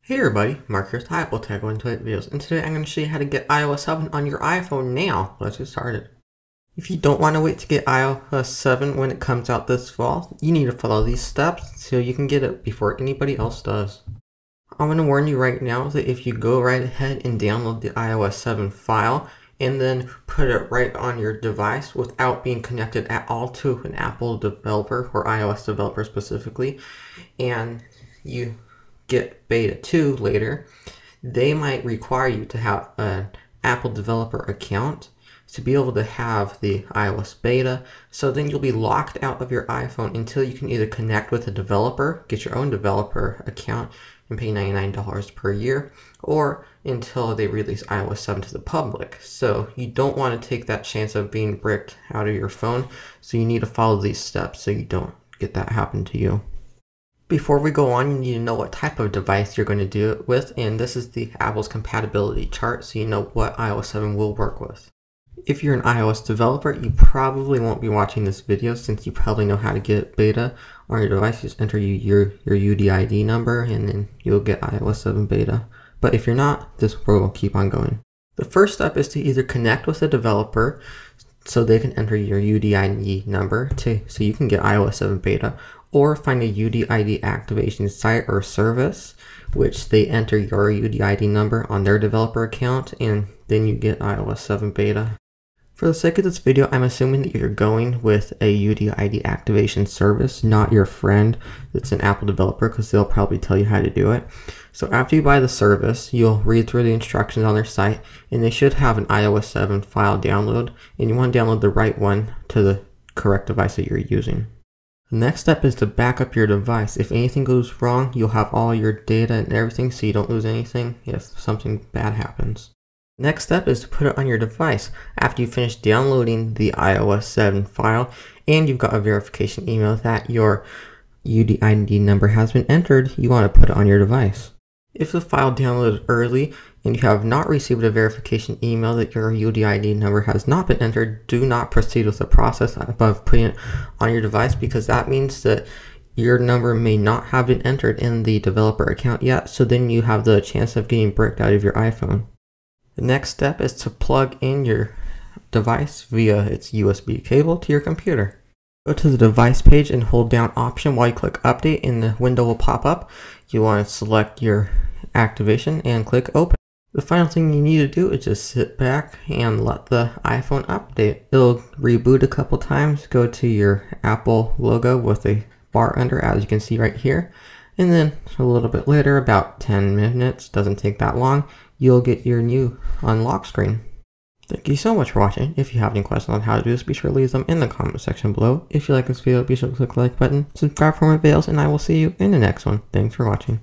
Hey everybody, Mark here with Apple Tech 128 videos, and today I'm going to show you how to get iOS 7 on your iPhone now. Let's get started. If you don't want to wait to get iOS 7 when it comes out this fall, you need to follow these steps so you can get it before anybody else does. I'm going to warn you right now that if you go right ahead and download the iOS 7 file and then put it right on your device without being connected at all to an Apple developer or iOS developer specifically, and you get beta 2 later, they might require you to have an Apple developer account to be able to have the iOS beta. So then you'll be locked out of your iPhone until you can either connect with a developer, get your own developer account and pay $99 per year, or until they release iOS 7 to the public. So you don't want to take that chance of being bricked out of your phone, so you need to follow these steps so you don't get that happen to you. Before we go on, you need to know what type of device you're going to do it with, and this is the Apple's compatibility chart so you know what iOS 7 will work with. If you're an iOS developer, you probably won't be watching this video since you probably know how to get beta on your device. Just enter your UDID number and then you'll get iOS 7 beta. But if you're not, this will keep on going. The first step is to either connect with a developer so they can enter your UDID number so you can get iOS 7 beta, or find a UDID activation site or service which they enter your UDID number on their developer account, and then you get iOS 7 beta. For the sake of this video, I'm assuming that you're going with a UDID activation service, not your friend that's an Apple developer, because they'll probably tell you how to do it. So after you buy the service, you'll read through the instructions on their site, and they should have an iOS 7 file download, and you want to download the right one to the correct device that you're using. The next step is to back up your device. If anything goes wrong, you'll have all your data and everything so you don't lose anything if something bad happens. Next step is to put it on your device. After you finish downloading the iOS 7 file and you've got a verification email that your UDID number has been entered, you want to put it on your device. If the file downloaded early and you have not received a verification email that your UDID number has not been entered, do not proceed with the process above putting it on your device, because that means that your number may not have been entered in the developer account yet, so then you have the chance of getting bricked out of your iPhone. The next step is to plug in your device via its USB cable to your computer. Go to the device page and hold down Option while you click Update, and the window will pop up. You want to select your activation and click Open. The final thing you need to do is just sit back and let the iPhone update. It'll reboot a couple times, go to your Apple logo with a bar under, as you can see right here, and then a little bit later, about 10 minutes, doesn't take that long, you'll get your new unlock screen. Thank you so much for watching. If you have any questions on how to do this, be sure to leave them in the comment section below. If you like this video, be sure to click the like button, subscribe for more videos, and I will see you in the next one. Thanks for watching.